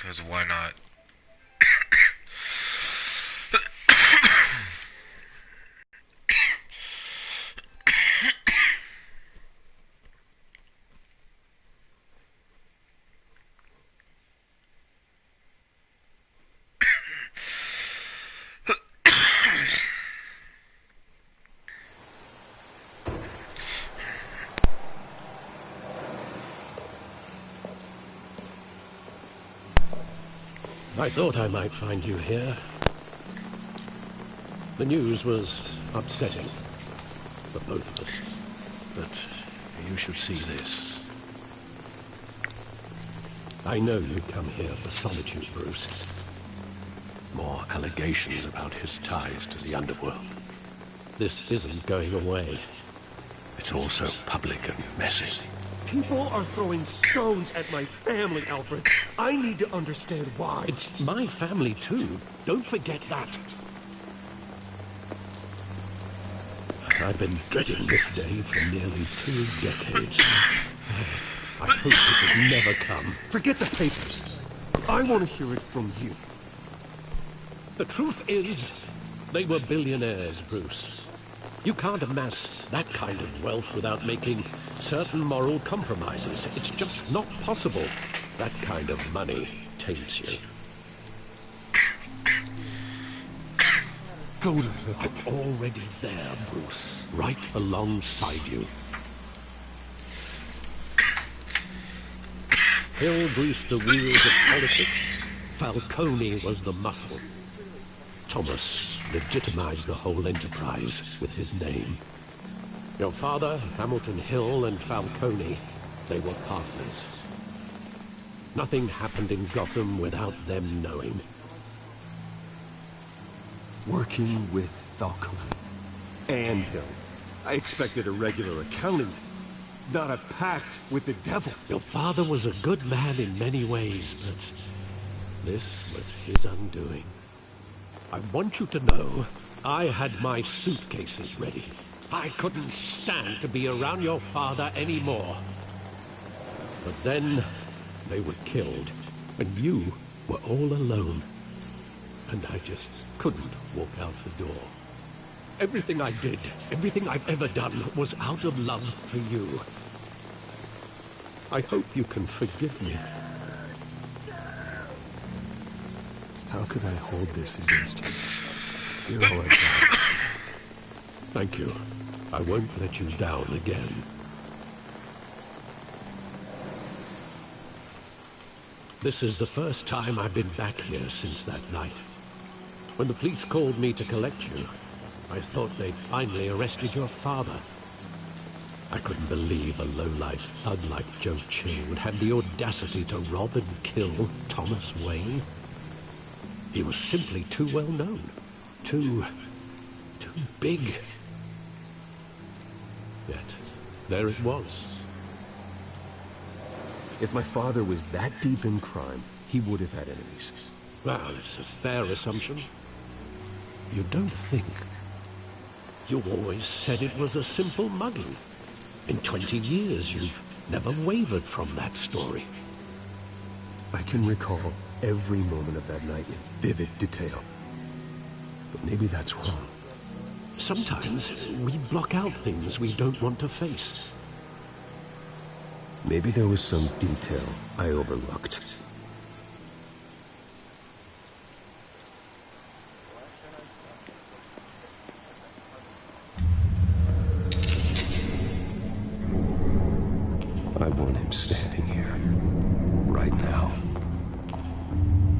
because why not? I thought I might find you here. The news was upsetting for both of us. But you should see this. I know you come here for solitude, Bruce. More allegations about his ties to the underworld. This isn't going away. It's all so public and messy. People are throwing stones at my family, Alfred. I need to understand why. It's my family too. Don't forget that. I've been dreading this day for nearly 2 decades. I hoped it would never come. Forget the papers. I want to hear it from you. The truth is, they were billionaires, Bruce. You can't amass that kind of wealth without making certain moral compromises. It's just not possible. That kind of money taints you. Go to I'm already there, Bruce. Right alongside you. Hill greased the wheels of politics. Falcone was the muscle. Thomas legitimized the whole enterprise with his name. Your father, Hamilton Hill, and Falcone, they were partners. Nothing happened in Gotham without them knowing. working with Falcone and Hill. I expected a regular accounting, not a pact with the devil. Your father was a good man in many ways, but this was his undoing. I want you to know, I had my suitcases ready. I couldn't stand to be around your father anymore. But then, they were killed, and you were all alone. And I just couldn't walk out the door. Everything I did, everything I've ever done, was out of love for you. I hope you can forgive me. How could I hold this against you? You're all I got. Thank you. I won't let you down again. This is the first time I've been back here since that night. When the police called me to collect you, I thought they'd finally arrested your father. I couldn't believe a low-life thug like Joe Chill would have the audacity to rob and kill Thomas Wayne. He was simply too well known. Too big. Yet, there it was. If my father was that deep in crime, he would have had enemies. Well, it's a fair assumption. You don't think. You always said it was a simple mugging. In 20 years, you've never wavered from that story. I can recall every moment of that night in vivid detail. But maybe that's wrong. Sometimes we block out things we don't want to face. Maybe there was some detail I overlooked. I want him standing here, right now.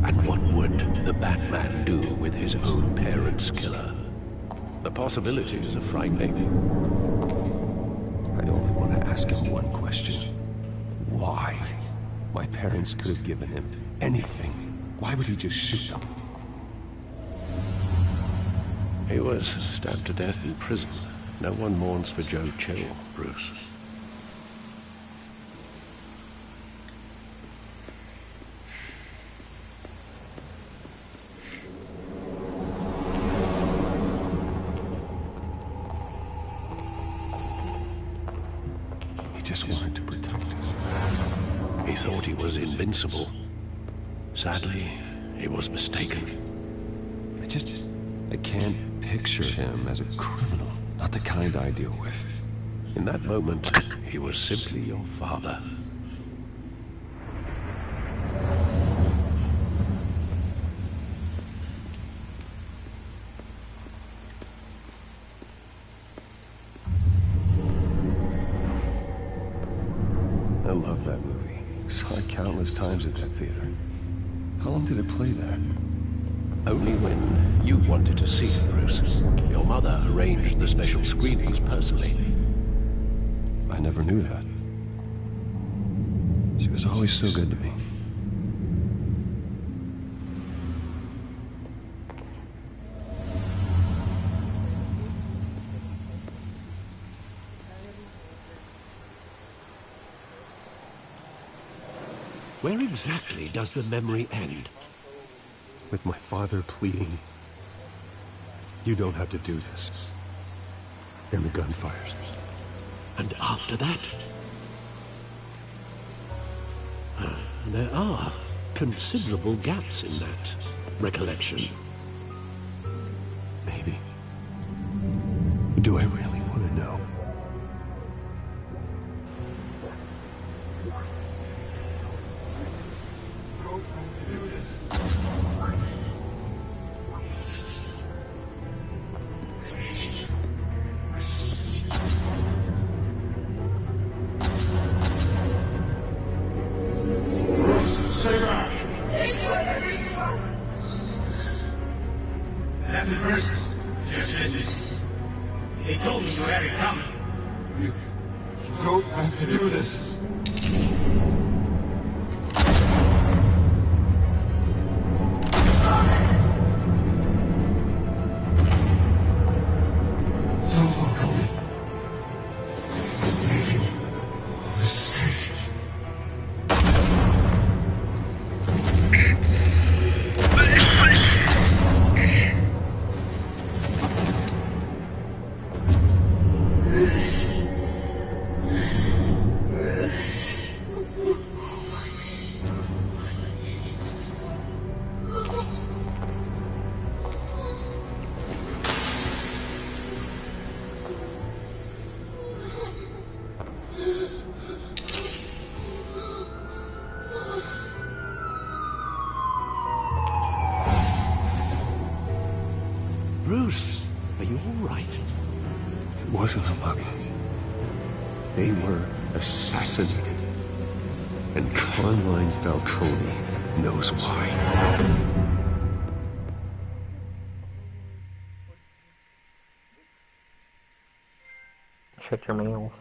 And what would the Batman do with his own parents' killer? The possibilities are frightening. I only want to ask him one question. Why? My parents could have given him anything. Why would he just shoot them? He was stabbed to death in prison. No one mourns for Joe Chill, Bruce. He just wanted to protect us. He thought he was invincible. Sadly, he was mistaken. I can't picture him as a criminal. Not the kind I deal with. In that moment, he was simply your father. I love that movie. Saw it countless times at that theater. How long did it play there? Only when you wanted to see it, Bruce. Your mother arranged the special screenings personally. I never knew that. She was always so good to me. Where exactly does the memory end? With my father pleading, "You don't have to do this." And the gun fires. And after that? There are considerable gaps in that recollection. Maybe. Do I really want to know? Nothing personal, just business. They told me you had it coming. You don't have to do this. Bruce, are you all right? It wasn't a bug. They were assassinated. And Carmine Falcone knows why. Check your mails.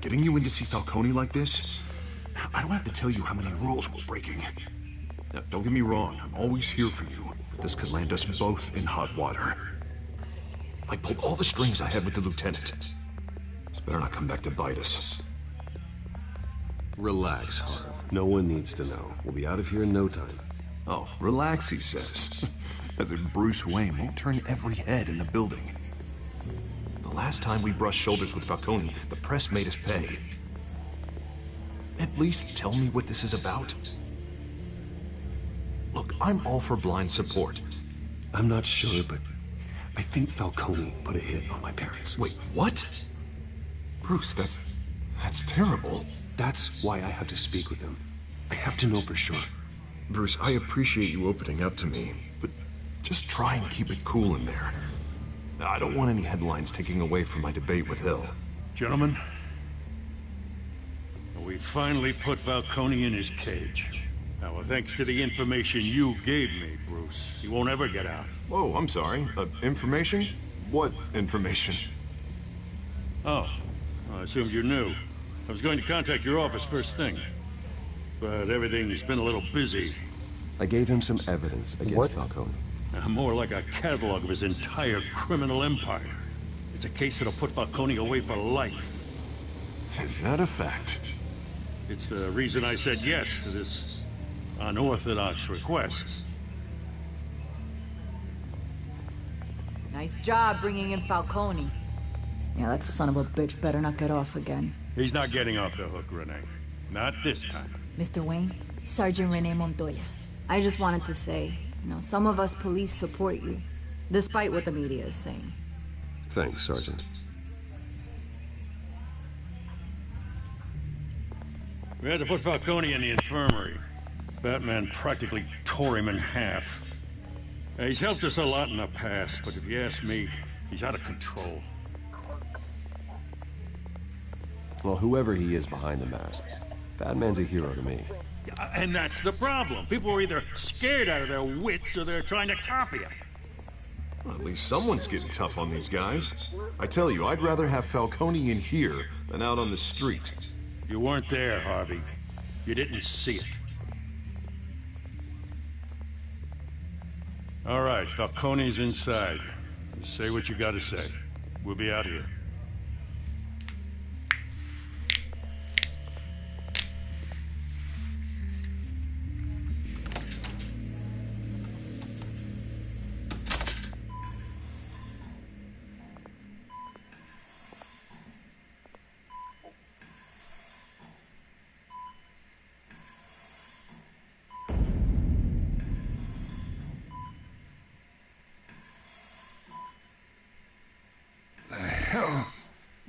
Getting you in to see Falcone like this, I don't have to tell you how many rules we're breaking. Now, don't get me wrong, I'm always here for you, but this could land us both in hot water. I pulled all the strings I had with the lieutenant. This better not come back to bite us. Relax, Harv. No one needs to know. We'll be out of here in no time. Oh, relax, he says. As if Bruce Wayne won't turn every head in the building. The last time we brushed shoulders with Falcone, the press made us pay. At least tell me what this is about. Look, I'm all for blind support. I'm not sure, but I think Falcone put a hit on my parents. Wait, what? Bruce, that's terrible. That's why I have to speak with him. I have to know for sure. Bruce, I appreciate you opening up to me, but just try and keep it cool in there. I don't want any headlines taking away from my debate with Hill. Gentlemen, we finally put Falcone in his cage. Now, thanks to the information you gave me, Bruce, he won't ever get out. Oh, I'm sorry. Information? What information? Oh, I assumed you knew. I was going to contact your office first thing. But everything's been a little busy. I gave him some evidence against Falcone. More like a catalog of his entire criminal empire. It's a case that'll put Falcone away for life. Is that a fact? It's the reason I said yes to this unorthodox request. Nice job bringing in Falcone. Yeah, that son of a bitch better not get off again. He's not getting off the hook, Renee. Not this time. Mr. Wayne, Sergeant Renee Montoya. I just wanted to say, some of us police support you, despite what the media is saying. Thanks, Sergeant. We had to put Falcone in the infirmary. Batman practically tore him in half. He's helped us a lot in the past, but if you ask me, he's out of control. Well, whoever he is behind the mask, Batman's a hero to me. Yeah, and that's the problem. People are either scared out of their wits or they're trying to copy him. Well, at least someone's getting tough on these guys. I tell you, I'd rather have Falcone in here than out on the street. You weren't there, Harvey. You didn't see it. All right, Falcone's inside. Say what you gotta say. We'll be out here.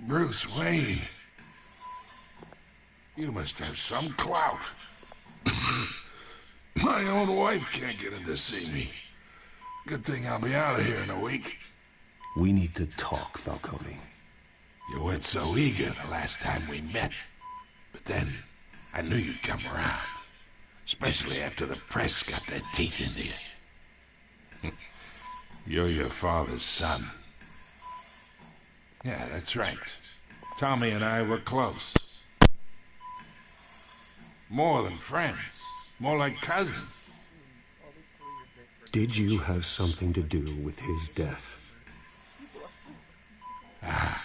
Bruce Wayne. You must have some clout. My own wife can't get in to see me. Good thing I'll be out of here in a week. We need to talk, Falcone. You weren't so eager the last time we met. But then, I knew you'd come around. Especially after the press got their teeth into you. You're your father's son. Yeah, that's right. Tommy and I were close. More than friends. More like cousins. Did you have something to do with his death? Ah,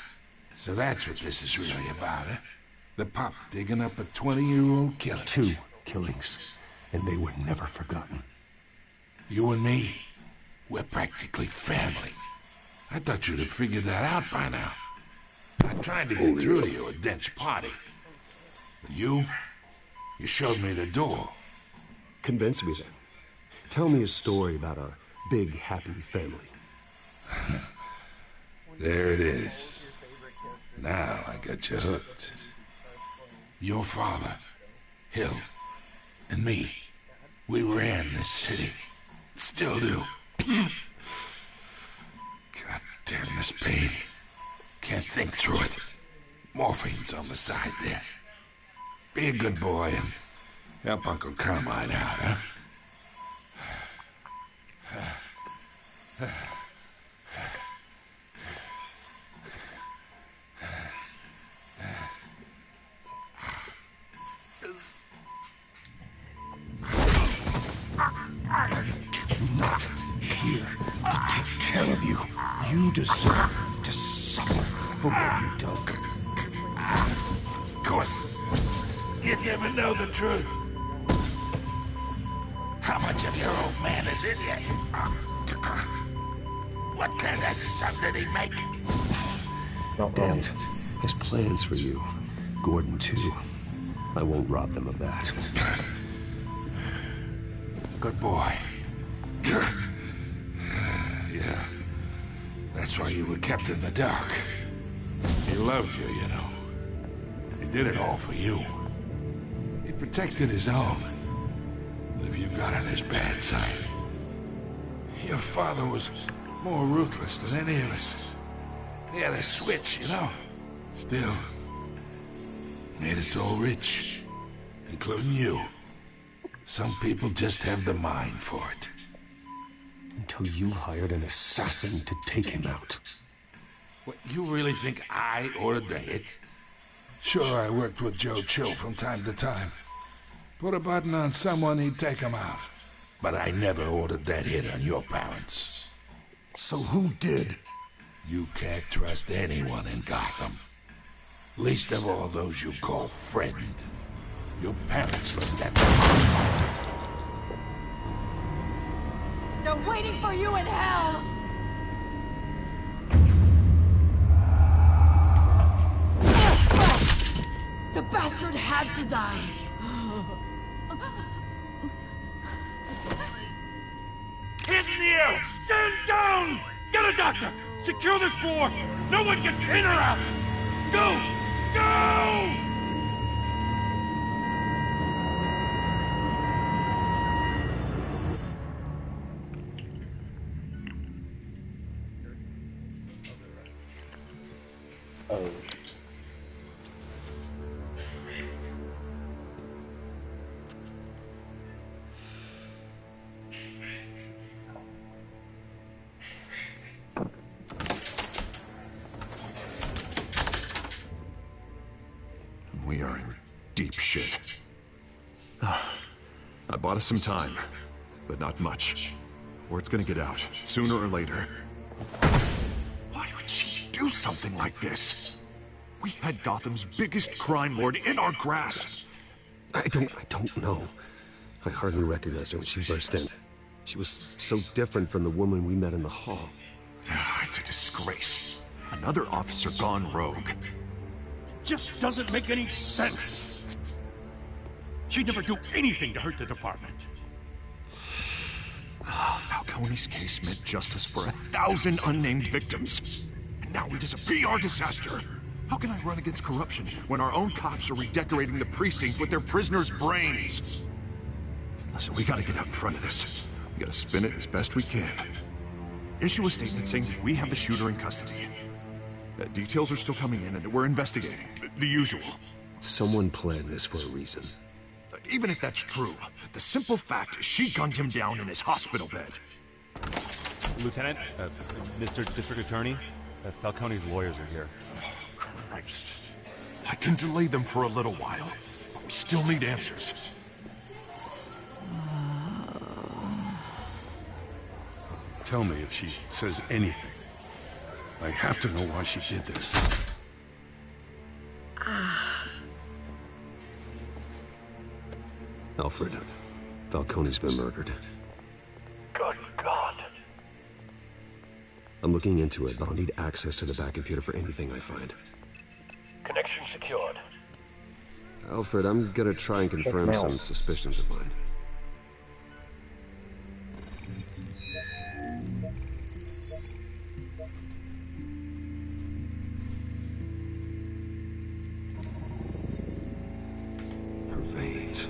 so that's what this is really about, huh? The pup digging up a 20-year-old killer. 2 killings, and they were never forgotten. You and me, we're practically family. I thought you'd have figured that out by now. I tried to get through to you at Dent's party. But you showed me the door. Convince me then. Tell me a story about our big, happy family. There it is. Now I got you hooked. Your father, Hill, and me, we ran this city. Still do. God damn this pain. Can't think through it. Morphine's on the side there. Be a good boy and help Uncle Carmine out, huh? Not here to take care of you. You deserve to suffer for what you've done. Of course, you'd never know the truth. How much of your old man is in you? What kind of son did he make? Dent has plans for you. Gordon, too. I won't rob them of that. Good boy. Yeah. That's why you were kept in the dark. He loved you, you know. He did it all for you. He protected his own. But if you got on his bad side, your father was more ruthless than any of us. He had a switch, you know. Still, made us all rich, including you. Some people just have the mind for it. Until you hired an assassin to take him out. What, you really think I ordered the hit? Sure, I worked with Joe Chill from time to time. Put a button on someone, he'd take him out. But I never ordered that hit on your parents. So who did? You can't trust anyone in Gotham. Least of all those you call friend. Your parents learned that. They're waiting for you in hell! The bastard had to die! Hands in the air! Stand down! Get a doctor! Secure this floor! No one gets in or out! Go! Go! Oh. We are in deep shit. I bought us some time, but not much. Word's gonna get out, sooner or later. Why would she do something like this? We had Gotham's biggest crime lord in our grasp. I don't know. I hardly recognized her when she burst in. She was so different from the woman we met in the hall. It's a disgrace. Another officer gone rogue. Just doesn't make any sense. She'd never do anything to hurt the department. Falcone's case meant justice for 1,000 unnamed victims. And now it is a PR disaster. How can I run against corruption when our own cops are redecorating the precinct with their prisoners' brains? Listen, we gotta get out in front of this. We gotta spin it as best we can. Issue a statement saying that we have the shooter in custody. Details are still coming in and we're investigating. The usual. Someone planned this for a reason. Even if that's true, the simple fact is she gunned him down in his hospital bed. Lieutenant, Mr. District Attorney, Falcone's lawyers are here. Christ. I can delay them for a little while, but we still need answers. Tell me if she says anything. I have to know why she did this. Alfred, Falcone's been murdered. Good God. I'm looking into it, but I'll need access to the back computer for anything I find. Connection secured. Alfred, I'm gonna try and confirm mail. some suspicions of mine. Her veins,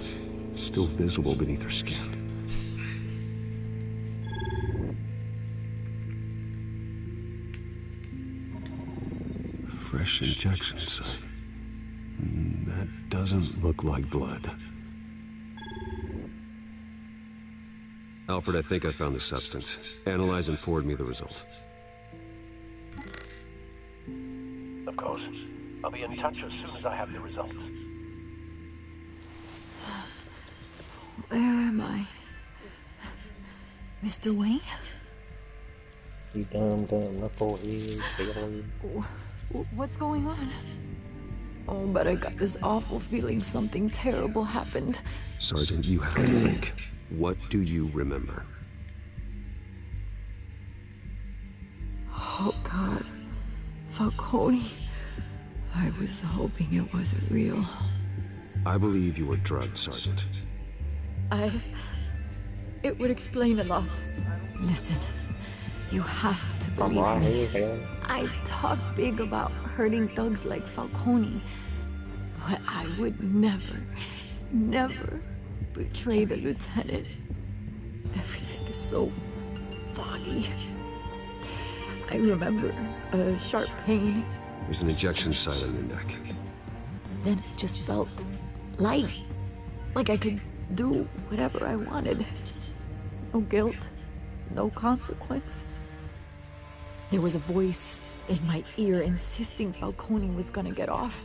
still visible beneath her skin. Fresh injection site. That doesn't look like blood. Alfred, I think I found the substance. Analyze and forward me the result. Of course. I'll be in touch as soon as I have the results. Where am I? Mr. Wayne? You dumb knucklehead, Bailey. What's going on? Oh, but I got this awful feeling something terrible happened. Sergeant, you have to think. What do you remember? Oh, God. Falcone. I was hoping it wasn't real. I believe you were drugged, Sergeant. It would explain a lot. Listen, you have to believe me. I talk big about hurting thugs like Falcone, but I would never betray the lieutenant. Everything is so foggy. I remember a sharp pain. There's an injection site on your neck. Then it just felt light, like I could do whatever I wanted. No guilt, no consequence. There was a voice in my ear insisting Falcone was gonna get off.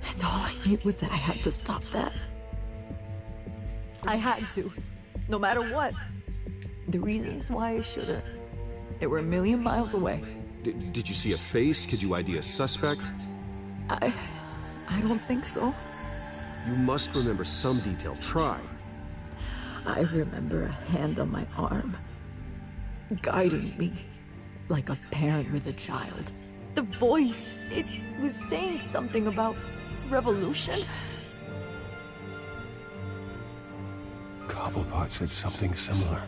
And all I knew was that I had to stop that. I had to, no matter what. The reasons why I should've, they were a million miles away. Did you see a face? Could you ID a suspect? I don't think so. You must remember some detail. Try. I remember a hand on my arm, guiding me like a parent with a child. The voice, it was saying something about revolution. Cobblepot said something similar.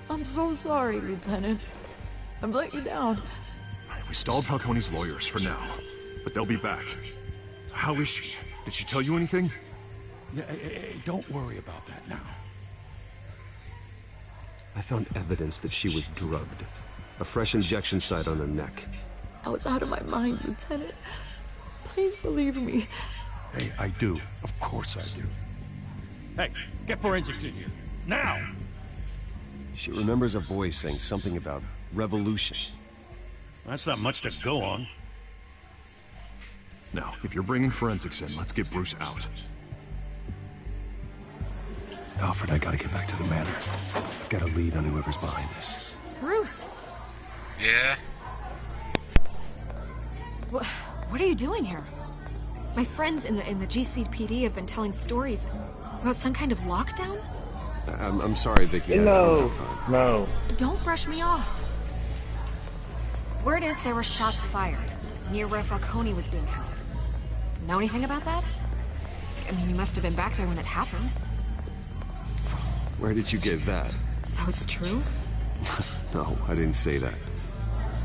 I'm so sorry, Lieutenant. I've let you down. We stalled Falcone's lawyers for now, but they'll be back. How is she? Did she tell you anything? Yeah, hey, don't worry about that now. I found evidence that she was drugged. A fresh injection site on her neck. I was out of my mind, Lieutenant. Please believe me. Hey, I do. Of course I do. Hey, get forensics in here. Now! She remembers a voice saying something about revolution. That's not much to go on. Now, if you're bringing forensics in, let's get Bruce out. Alfred, I gotta get back to the manor. I've got a lead on whoever's behind this. Bruce! Yeah? What are you doing here? My friends in the GCPD have been telling stories about some kind of lockdown? I'm sorry, Vicky. No, no. Don't brush me off. Word is there were shots fired near where Falcone was being held. Know anything about that? I mean, you must have been back there when it happened. Where did you get that? So it's true? No, I didn't say that.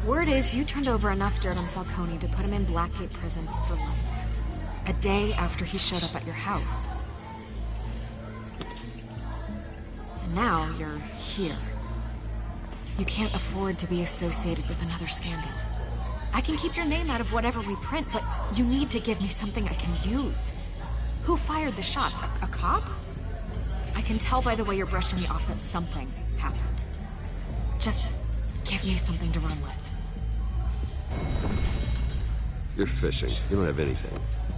Word is you turned over enough dirt on Falcone to put him in Blackgate Prison for life. A day after he showed up at your house. And now you're here. You can't afford to be associated with another scandal. I can keep your name out of whatever we print, but you need to give me something I can use. Who fired the shots? A cop? I can tell by the way you're brushing me off that something happened. Just give me something to run with. You're fishing. You don't have anything.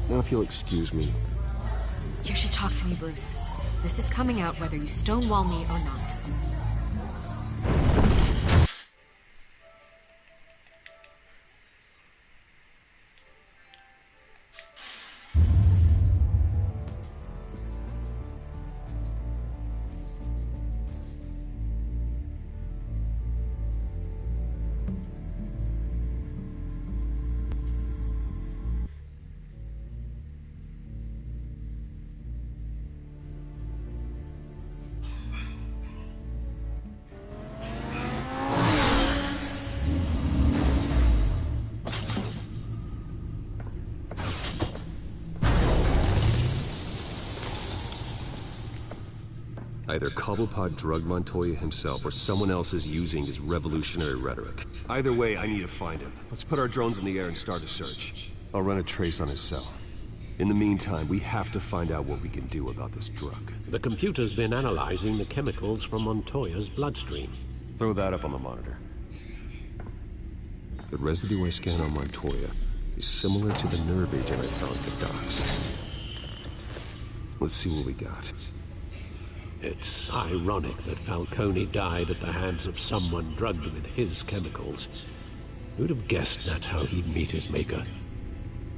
Now, if you'll excuse me. You should talk to me, Bruce. This is coming out whether you stonewall me or not. Either Cobblepot drugged Montoya himself, or someone else is using his revolutionary rhetoric. Either way, I need to find him. Let's put our drones in the air and start a search. I'll run a trace on his cell. In the meantime, we have to find out what we can do about this drug. The computer's been analyzing the chemicals from Montoya's bloodstream. Throw that up on the monitor. The residue I scanned on Montoya is similar to the nerve agent I found at the docks. Let's see what we got. It's ironic that Falcone died at the hands of someone drugged with his chemicals. Who'd have guessed that's how he'd meet his maker?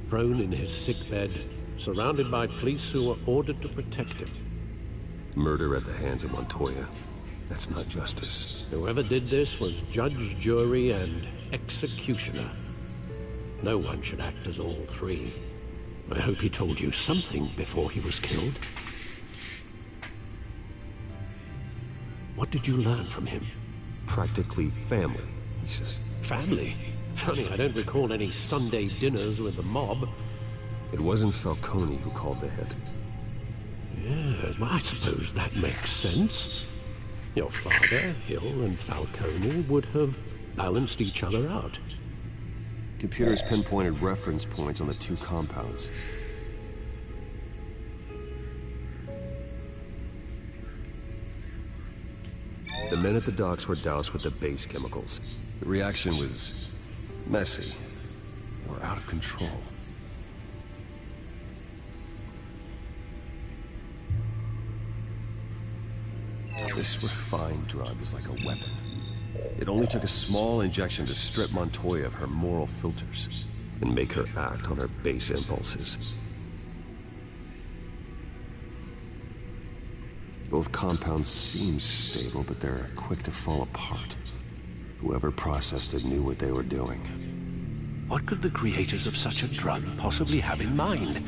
Prone in his sickbed, surrounded by police who were ordered to protect him. Murder at the hands of Montoya. That's not justice. Whoever did this was judge, jury, and executioner. No one should act as all three. I hope he told you something before he was killed. What did you learn from him? Practically family, he said. Family? Funny, I don't recall any Sunday dinners with the mob. It wasn't Falcone who called the hit. Yes, well, I suppose that makes sense. Your father, Hill, and Falcone would have balanced each other out. Computers pinpointed reference points on the two compounds. The men at the docks were doused with the base chemicals. The reaction was Messy. Or out of control. This refined drug is like a weapon. It only took a small injection to strip Montoya of her moral filters and make her act on her base impulses. Both compounds seem stable, but they're quick to fall apart. Whoever processed it knew what they were doing. What could the creators of such a drug possibly have in mind?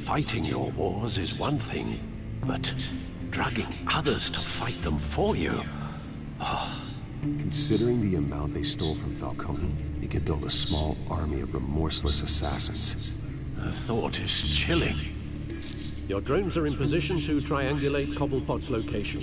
Fighting your wars is one thing, but drugging others to fight them for you? Oh. Considering the amount they stole from Falcone, they could build a small army of remorseless assassins. The thought is chilling. Your drones are in position to triangulate Cobblepot's location.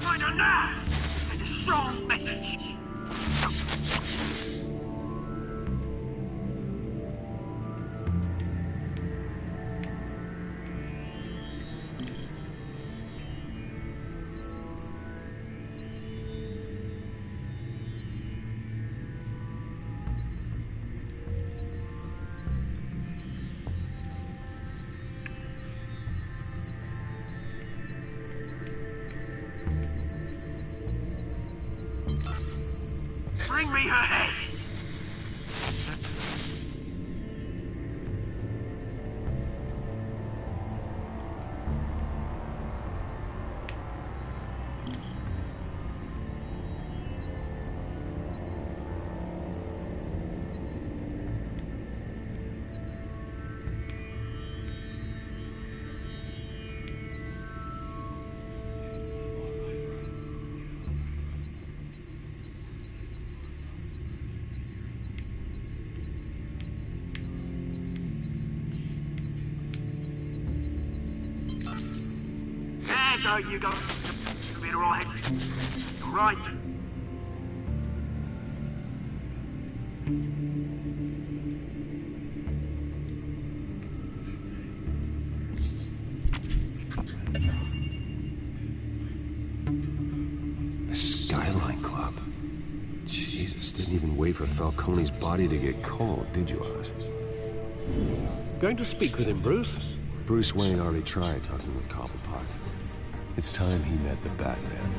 Find her now! Send a strong message. Bring me her head! There you go. You'll be alright. You're right. The Skyline Club. Jesus, didn't even wait for Falcone's body to get cold, did you, Oz? Going to speak with him, Bruce? Bruce Wayne already tried talking with Cobblepot. It's time he met the Batman.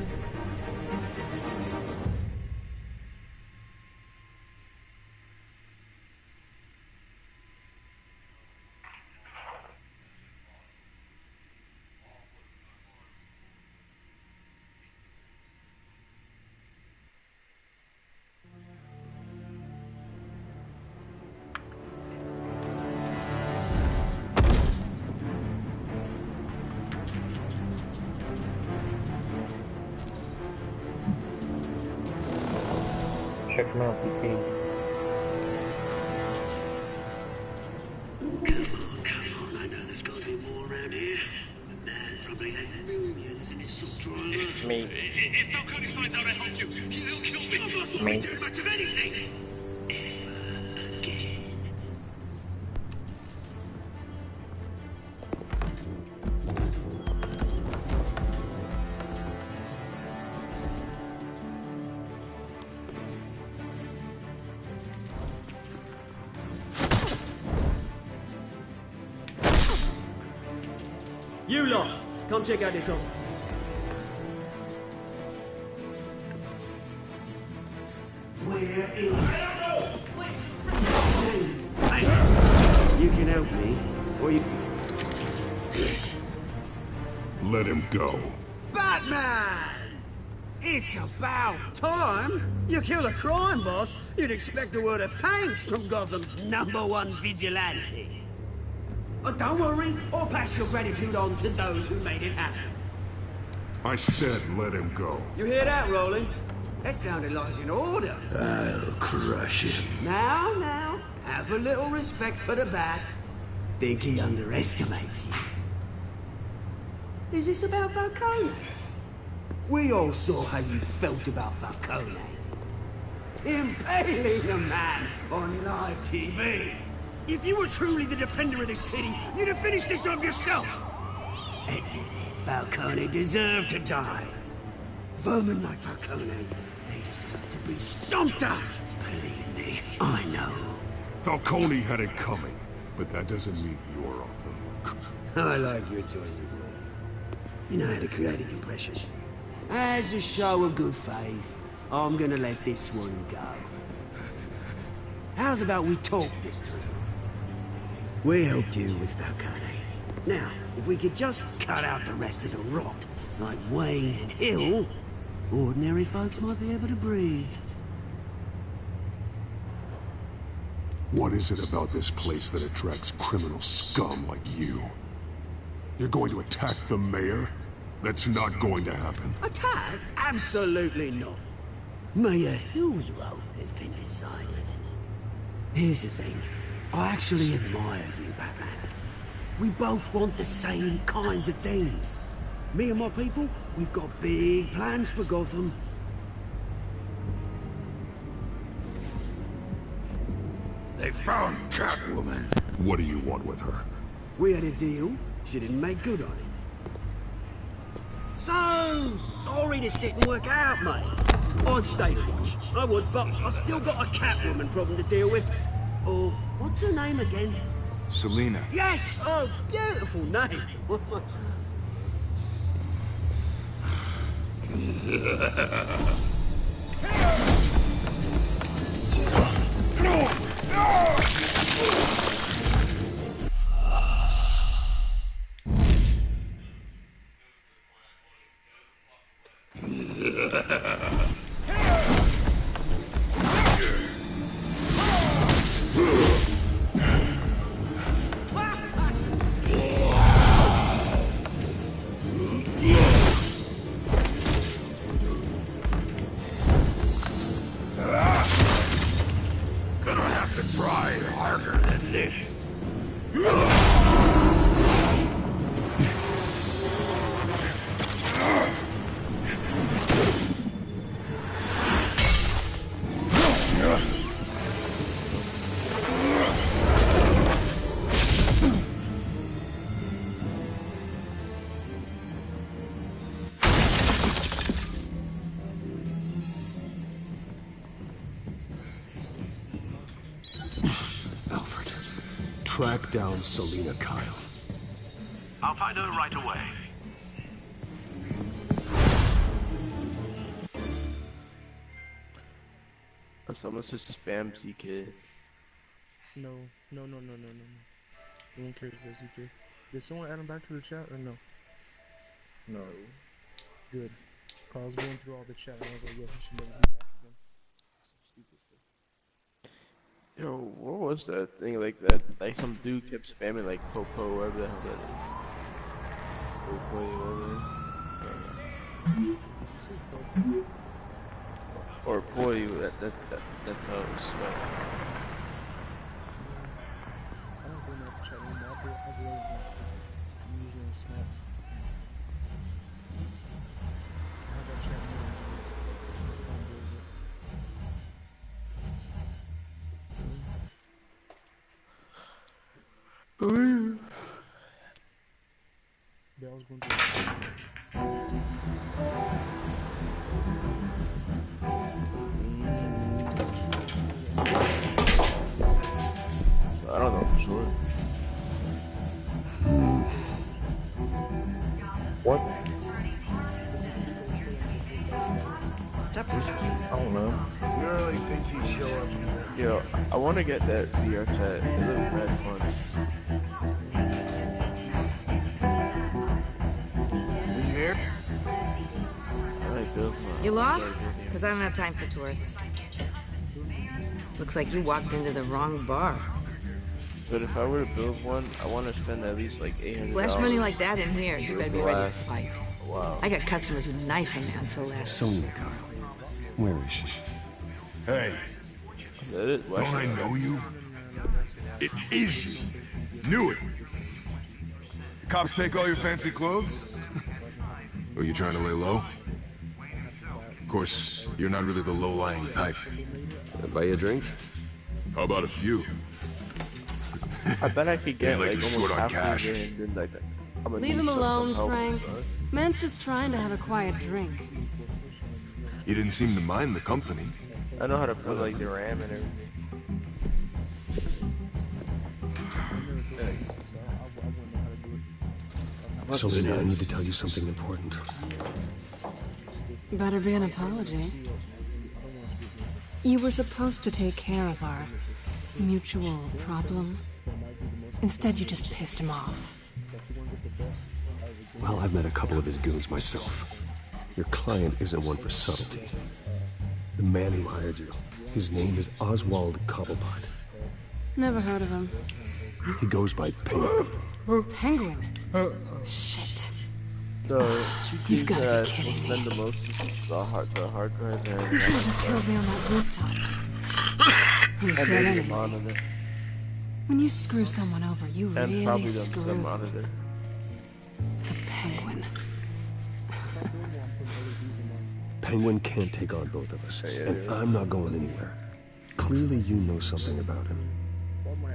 Check him out, BP. Come on, I know there's got to be more around here. The man probably had millions in his salt drawer alone. Me. If Falcone finds out I helped you, he'll kill me. Your boss won't be doing much of anything. Ever again. You lot, come check out this office. Where is... You can help me, or you... Let him go. Batman! It's about time. You kill a crime boss, you'd expect a word of thanks from Gotham's #1 vigilante. But don't worry, I'll pass your gratitude on to those who made it happen. I said let him go. You hear that, Roland? That sounded like an order. I'll crush him. Now, have a little respect for the bat. Think he underestimates you. Is this about Falcone? We all saw how you felt about Falcone. Impaling a man on live TV. If you were truly the defender of this city, you'd have finished the job yourself. Admit it, Falcone deserved to die. Vermin like Falcone, they deserve to be stomped out. Believe me, I know. Falcone had it coming, but that doesn't mean you're off the hook. I like your choice of words. You know how to create an impression. As a show of good faith, I'm gonna let this one go. How's about we talk this through? We helped you with Falcone. Now, if we could just cut out the rest of the rot, like Wayne and Hill, ordinary folks might be able to breathe. What is it about this place that attracts criminal scum like you? You're going to attack the mayor? That's not going to happen. Attack? Absolutely not. Mayor Hill's role has been decided. Here's the thing. I actually admire you, Batman. We both want the same kinds of things. Me and my people, we've got big plans for Gotham. They found Catwoman. What do you want with her? We had a deal. She didn't make good on it. So sorry this didn't work out, mate. I'd stay to watch. I would, but I still got a Catwoman problem to deal with. Or, what's her name again? Selina. Yes! Oh, beautiful name. Gonna have to try harder than this. Alfred, track down Selina Kyle. I'll find her right away. Someone just spam ZK. No. No one cares about ZK. Did someone add him back to the chat or no? No. Good. I was going through all the chat and I was like, yo, he should never be back again. Some stupid stuff. Yo, what was that thing like that? Like some dude kept spamming like Popo, whatever the hell that is. Popo, whatever. Or Poi, that's how it was spelled. I don't go in the chat anymore. I'll be over I'm using Snap. I have that chat more. Bell's going to I don't know for sure. What? That was I don't know. You really think he'd show up? Yo, I want to get that VR chat. It looks mad fun. You here? You lost? Because I don't have time for tourists. Looks like you walked into the wrong bar. But if I were to build one, I want to spend at least like $800. Flash money like that in here, you better be ready to fight. Wow. I got customers who knife a man for less. Selina Kyle. Where is she? Hey, don't I know you? It is you. Knew it. The cops take all your fancy clothes? Or you trying to lay low? Of course, you're not really the low-lying type. Buy you a drink? How about a few? I bet I could get Like like you're almost short on half cash. and then like I'm gonna Leave need him alone, some help, Frank. so. Man's just trying to have a quiet drink. You didn't seem to mind the company. I know how to put like the RAM and everything. Selena, I need to tell you something important. Better be an apology. You were supposed to take care of our mutual problem. Instead, you just pissed him off. Well, I've met a couple of his goons myself. Your client isn't one for subtlety. The man who hired you, his name is Oswald Cobblepot. Never heard of him. He goes by Penguin. Penguin? Shit. So You've got to be kidding spend the most the hard drive there. You should have just killed me on that rooftop. I'm dead anyway. When you screw someone over, you and really probably screw the monitor. the Penguin. Penguin can't take on both of us, and I'm not going anywhere. Clearly you know something about him.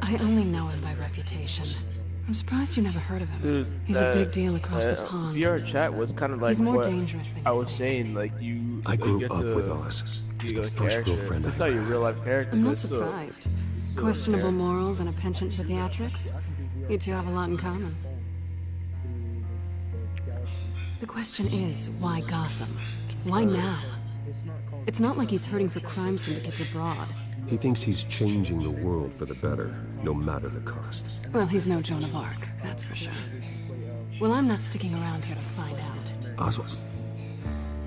I only know him by reputation. I'm surprised you never heard of him. Dude, He's a big deal across the pond. VR chat was kind of like He's more what dangerous than I was saying. Like you, I grew get up to with Oz. He's the be a first real character. friend I It's not your real life character. I'm but not it's still- surprised. it's still a Questionable character. morals and a penchant for theatrics. You two have a lot in common. The question is, why Gotham? Why now? It's not like he's hurting for crime syndicates abroad. He thinks he's changing the world for the better, no matter the cost. Well, he's no Joan of Arc, that's for sure. Well, I'm not sticking around here to find out. Oswald,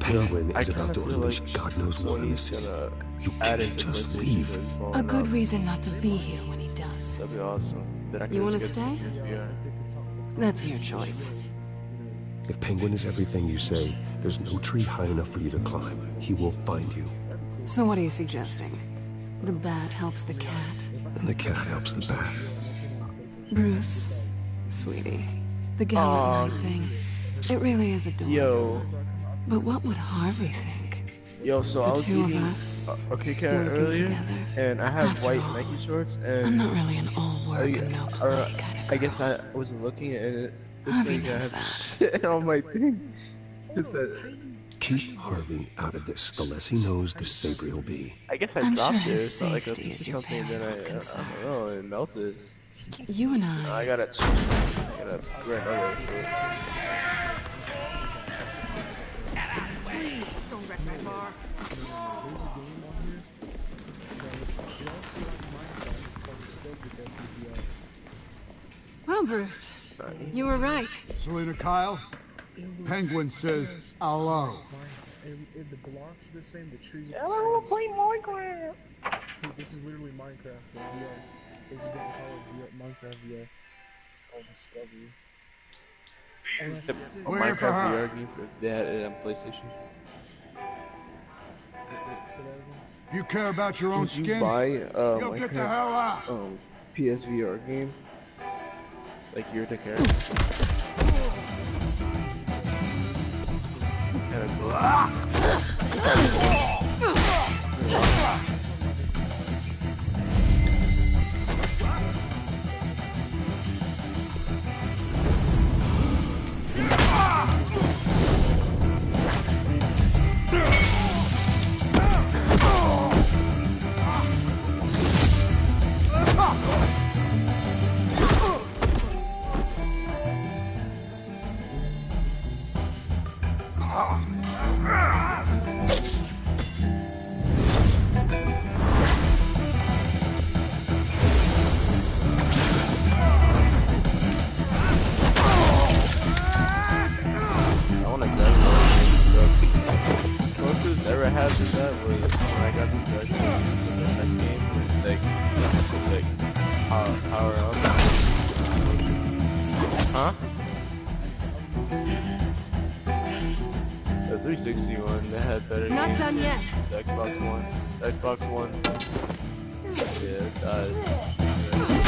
Penguin is I about to kinda feel unleash like God knows what in the Sony's city. gonna You add can't it to just PlayStation leave. because it's A falling good out. reason not to be here when he does. That'd be awesome. Then I You can wanna just get stay? VR. That's your choice. If Penguin is everything you say, there's no tree high enough for you to climb. He will find you. So what are you suggesting? The bat helps the cat? And the cat helps the bat. Bruce, sweetie, the gallant night thing, it really is adorable. Yo. But what would Harvey think? Yo, so The I was two of eating us a Kit Kat working earlier, together. and I have After white all, Nike shorts, and I'm not really an all-work and no play kind of I guess I wasn't looking, and it Harvey thing knows had shit on my thing. It said, Keep Harvey out of this. The less he knows, the safer he'll be. I guess I I'm dropped sure it. his It's not like a safety piece is of your something that paramount concern. I don't know, it melted. You and I. I gotta wear another shirt. Don't wreck my bar. Well, Bruce, you were right. Selena Kyle, Penguin says hello. If the blocks are the same, the trees are I the wanna same. play Minecraft. Dude, this is literally Minecraft for VR. They just didn't call it VR, Minecraft VR. It's called Discovery. Oh, that's sick. A Minecraft VR game for they had it on PlayStation. If you care about your own Would you skin, buy you'll get the hell out. PSVR game? Like you're the character. Kinda cool. I wanna grab it. Closest ever had to that was when I got the judge in the next game. Like power up. Huh? 360 one, they had better Not games. done yet. The Xbox One. The Xbox One. Yeah, it died.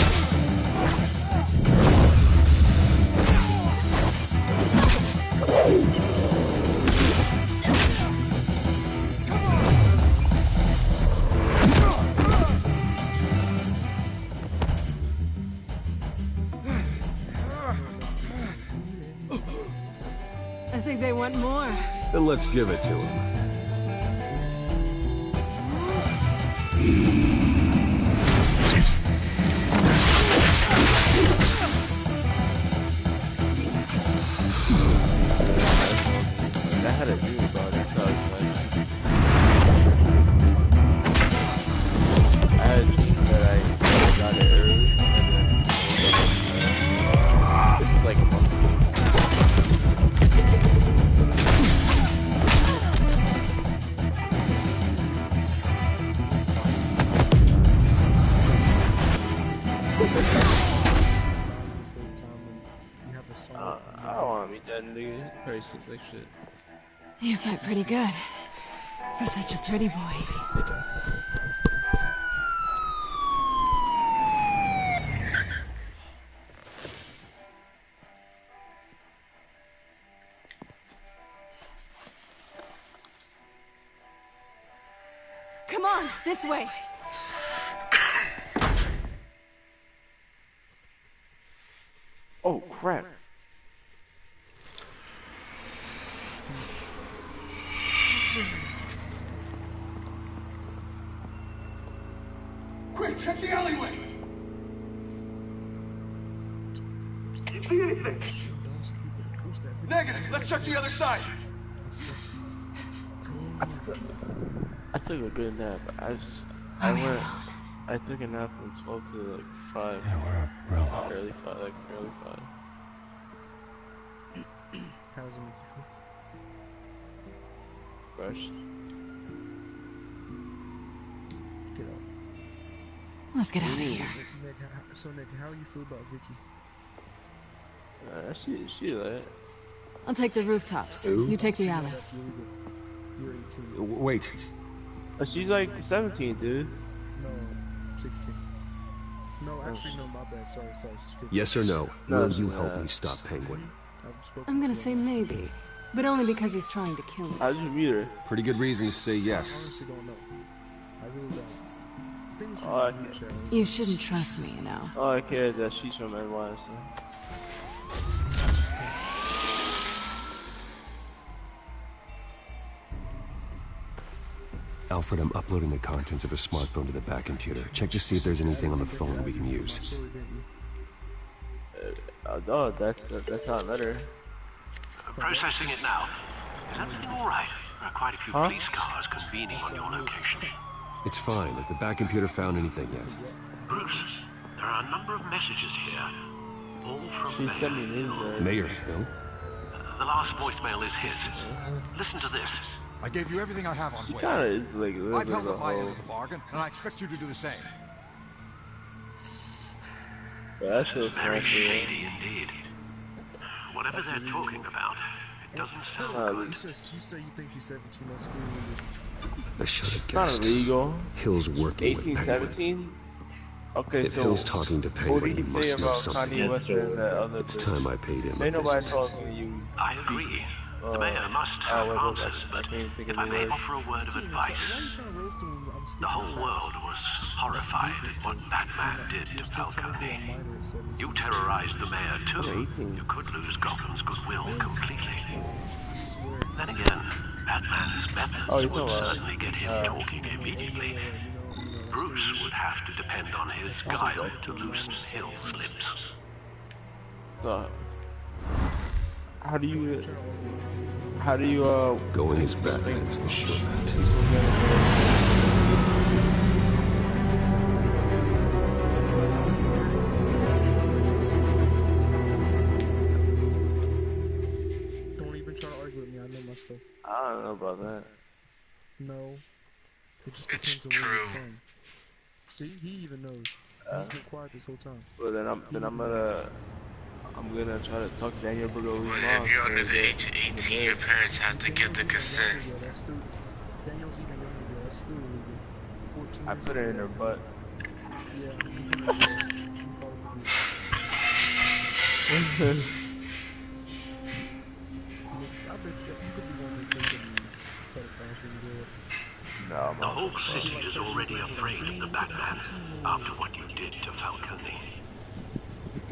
I think they want more. Then let's give it to him. I had a dream about it, so I was like, I had a dream that I got it early, and then this was like a month ago. I don't want to meet that nigga. He probably stinks like shit. You fight pretty good. For such a pretty boy. Come on, this way. Oh crap. Quick, check the alleyway! See anything? Negative. Let's check the other side. I took a good nap. I took a nap from 12 to like 5. Yeah, we're up real low. Early 5, like early 5. How's it make you feel? Rushed. Get out. Let's get out of here. Nick, so Nick, how do you feel about Vicky? She lit. I'll take the rooftops. Who? You take the alley. That's illegal. You're 18. Wait. She's like 17, dude. No, 16. No, actually, no, my bad. Sorry, she's 15. Yes or no? Will you help me stop Penguin? I'm gonna say maybe. But only because he's trying to kill me. How'd you meet her? Pretty good reason to say I yes. honestly don't know. I really don't. I think we should Oh, do a challenge. You shouldn't trust me, you know. All I care is that she's from NY, so. Alfred, I'm uploading the contents of a smartphone to the back computer. Check to see if there's anything on the phone we can use. Oh, that's not better. Processing it now. Is everything all right? There are quite a few police cars convening on your location. It's fine. Has the back computer found anything yet? Bruce, there are a number of messages here. All from She sent me an invite. Mayor Hill? The last voicemail is his. Listen to this. I gave you everything I have on She weight. kinda is like a little I've bit held of up a my end hoe. of the bargain, and I expect you to do the same. But that shit's Very nasty. shady indeed. Whatever they're talking about, it doesn't sound good. You say you think she's 17, that's still I should have It's not guessed. illegal. Hill's working with 18, Penguin. 17? Okay, If so Hill's talking to what Penguin, did he he say must know about something. Kanye West and that other It's bitch? time I paid him a Ain't nobody visit. talking to you. I agree. The mayor must have answers, but if I may offer a word of advice, the whole world was horrified at what Batman did to Falcone. You terrorized the mayor too. You could lose Gotham's goodwill completely. Then again, Batman's methods Oh, you're would talking about, certainly get him talking immediately. Bruce would have to depend on his guile to loosen Hill's lips. So, how do you Going as Batman is the short cut. Don't even try to argue with me, I know my stuff. I don't know about that. No. It just depends on where you're from. See, he even knows. He's been quiet this whole time. But then I'm gonna I'm gonna try to talk Daniel Bergoli's But mom. if you're under the age of 18, your parents have to give the consent. Daniel's even younger, yo. That's still illegal. 14 I years put it old, in her butt. Yeah, I bet you could be one of the pedophiles when you grow up. No, the whole city is already afraid of the Batman after what you did to Falcone.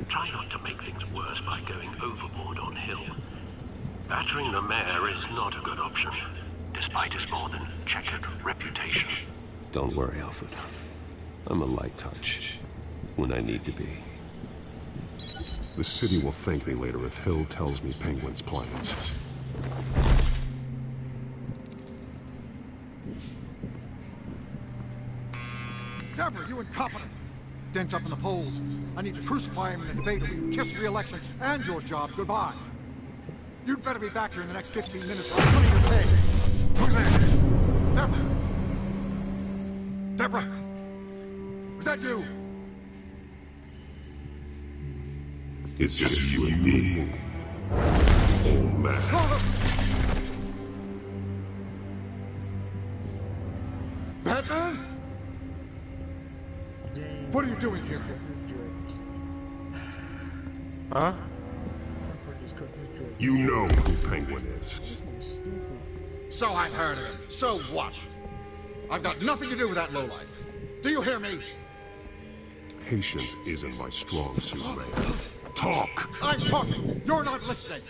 Try not to make things worse by going overboard on Hill. Battering the mayor is not a good option, despite his more than checkered reputation. Don't worry, Alfred. I'm a light touch when I need to be. The city will thank me later if Hill tells me Penguin's plans. Deborah, you incompetent! Dent's up in the polls. I need to crucify him in the debate or we can kiss re-election and your job goodbye. You'd better be back here in the next 15 minutes or I'm cutting your pay. Who's there? Deborah! Deborah! Was that you? It's just you and me, old man. Batman? What are you doing here? Huh? You know who Penguin is. So I've heard of him. So what? I've got nothing to do with that lowlife. Do you hear me? Patience isn't my strong suit, Ray. Talk! I'm talking. You're not listening.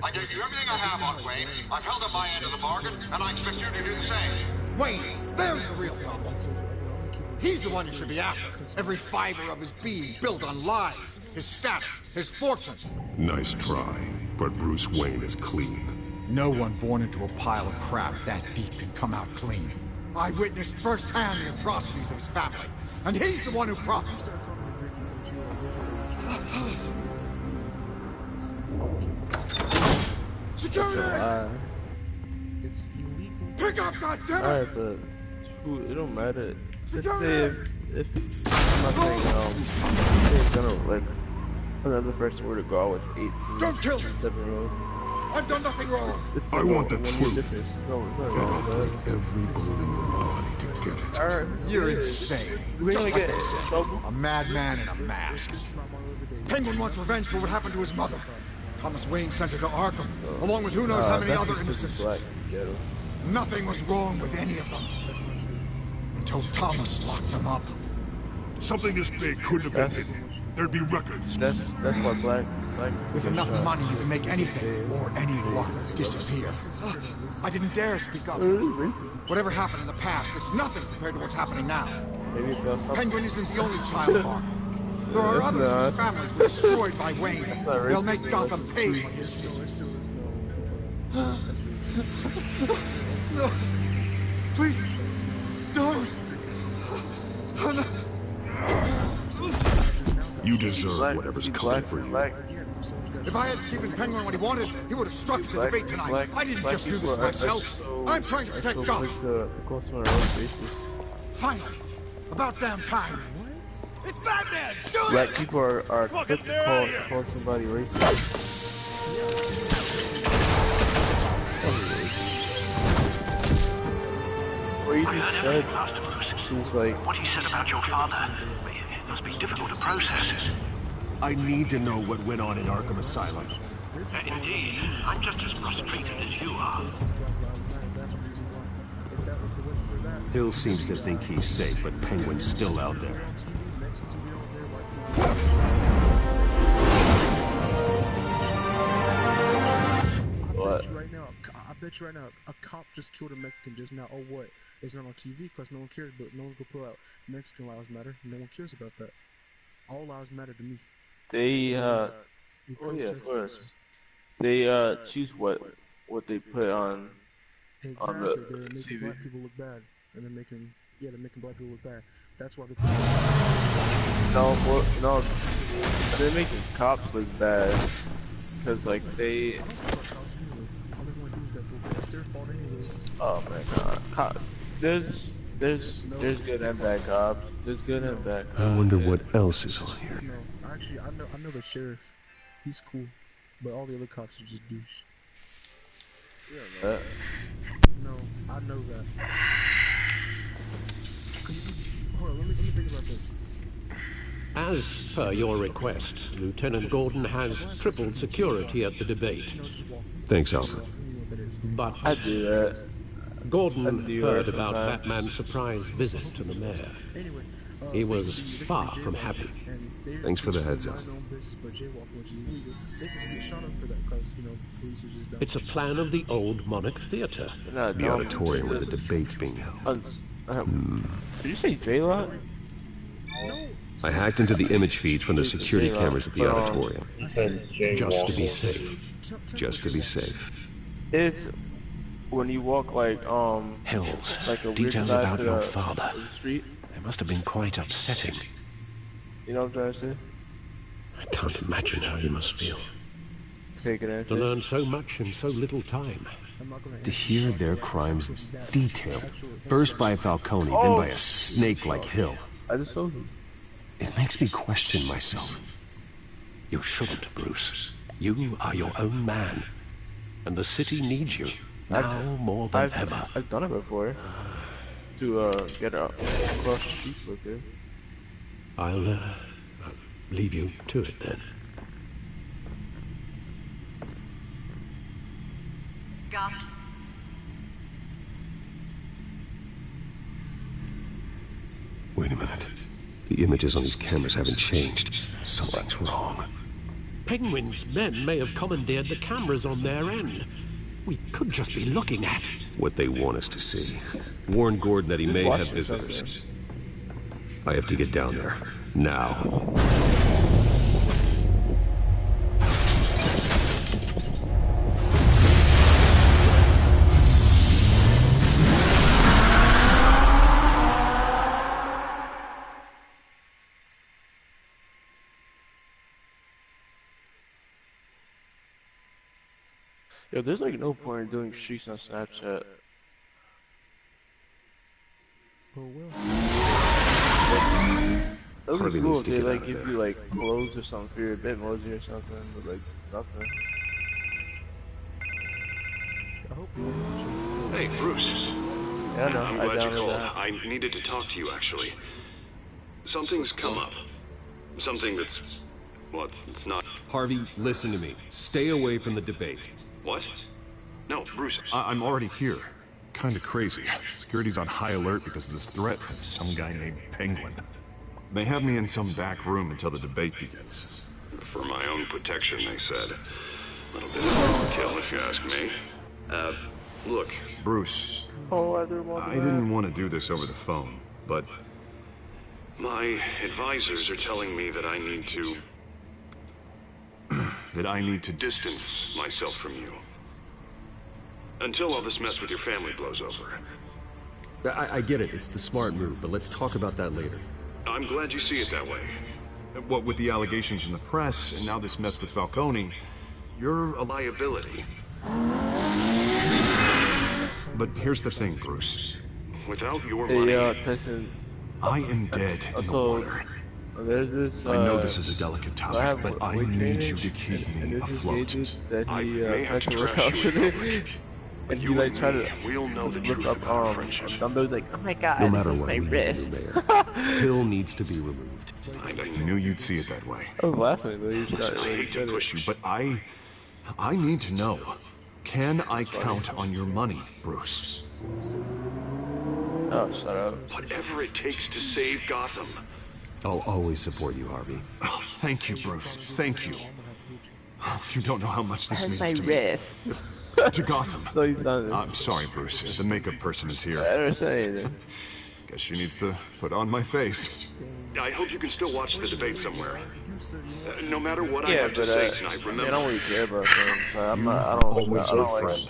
I gave you everything I have on Wayne. I've held up my end of the bargain, and I expect you to do the same. Wayne, there's the real problem. He's the one you should be after. Every fiber of his being built on lies, his status, his fortune. Nice try, but Bruce Wayne is clean. No one born into a pile of crap that deep can come out clean. I witnessed firsthand the atrocities of his family, and he's the one who profits. Security! It's illegal. Pick up, goddammit! Alright, but it don't matter. Let's say if I'm not saying it's gonna like another person were to go out with 18. Don't kill me! 7-year-old. I've done nothing wrong. I want the truth. And I'll break every bone in your body to get it. You're insane. Just like they said. A madman in a mask. Penguin wants revenge for what happened to his mother. Thomas Wayne sent her to Arkham, along with who knows how many other innocents. Nothing was wrong with any of them. Until Thomas locked them up. Something this big couldn't have been hidden. There'd be records. That's what Black with enough money, you can make anything or anyone disappear. I didn't dare speak up. Whatever happened in the past, it's nothing compared to what's happening now. Penguin isn't the only child of Arkham. There are others whose families were destroyed by Wayne. They'll make Gotham pay for his sins. No. Please. Don't. Oh, no. You deserve whatever's coming for you. If I had given Penguin what he wanted, he would have struck the debate tonight. I didn't just do this myself. I'm trying to protect Gotham. Finally. About damn time. It's Batman! Shoot it! Black people are quick to call somebody racist. What you just said, she's like... What he said about your father, it must be difficult to process. I need to know what went on in Arkham Asylum. Indeed, I'm just as frustrated as you are. Hill seems to think he's safe, but Penguin's still out there. What? I bet you right now, a cop just killed a Mexican just now. Oh, what? It's not on TV because no one cares, but no one's gonna pull out Mexican lives matter. No one cares about that. All lives matter to me. They, oh yeah, of course. They, choose what they put on the they're making TV. black people look bad. And they're making black people look bad. That's why they're No, they're making cops look bad. Because, like, they... Oh my god. There's good and bad cops. There's good and bad cops. I wonder what else is on here. Actually, I know the sheriff. He's cool, but all the other cops are just douche. Yeah, no, I know that. Hold on, let me think about this. As per your request, Lieutenant Gordon has tripled security at the debate. Thanks, Alfred. But I do that. Gordon heard about Batman's surprise visit to the mayor. He was far from happy. Thanks for the heads up. It's a plan of the old Monarch Theater. The auditorium where the debate's being held. Did you say J-Lot? I hacked into the image feeds from the security cameras at the auditorium. Just to be safe. Just to be safe. It's when you walk like Hills, like a details weird side about to your the father. Street. They must have been quite upsetting. You know what I'm trying to say? I can't imagine how you must feel. To learn so much in so little time. To hear their crimes detailed, first by Falcone, then by a snake like Hill. I just told you. It makes me question myself. You shouldn't, Bruce. You are your own man. And the city needs you, now more than ever. I've done it before. To get out across the street with it. I'll leave you to it then. Gotham. Wait a minute. The images on these cameras haven't changed. Something's wrong. Penguin's men may have commandeered the cameras on their end. We could just be looking at what they want us to see. Warn Gordon that he may have visitors. I have to get down there. Now. Yo, there's like no point in doing streaks on Snapchat. Oh well. Those are cool. They like give you like clothes or something for your Bitmoji or something, but like nothing. Hey, Bruce. Yeah, I know. I'm glad you called. I needed to talk to you, actually. Something's come up. Something that's... well, it's not... Harvey, listen to me. Stay away from the debate. What? No, Bruce. I'm already here. Kinda crazy. Security's on high alert because of this threat from some guy named Penguin. They have me in some back room until the debate begins. For my own protection, they said. A little bit of overkill, if you ask me. Look. Bruce. Oh, I didn't want to do this over the phone, but... my advisors are telling me that I need to... that I need to distance myself from you. Until all this mess with your family blows over. I get it. It's the smart move, but let's talk about that later. I'm glad you see it that way. What with the allegations in the press, and now this mess with Falcone, you're a liability. But here's the thing, Bruce. Without your money... I am dead in the water. There's this, I know this is a delicate topic, but I need you to keep me afloat. That he had to work out today. And you like try to look up numbers like, oh my god, no matter this is what, my wrist. Hill needs to be removed. I knew you'd see it that way. I was laughing when you I hate to push you, but I need to know. Can I count on your money, Bruce? Oh, shut up. Whatever it takes to save Gotham. I'll always support you, Harvey. Oh, thank you, Bruce. Thank you. You don't know how much this means to me. Wrist. To Gotham. So he's done. I'm sorry, Bruce. The makeup person is here. I never said anything. Guess she needs to put on my face. I hope you can still watch the debate somewhere. No matter what I have to say tonight, remember. I don't really care about them. So I don't. Always my friend.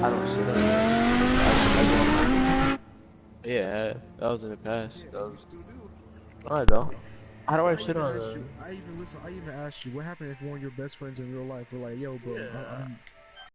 I don't see that. Yeah, that was in the past. I don't. How do I I even asked you, what happened if one of your best friends in real life were like, yo, bro,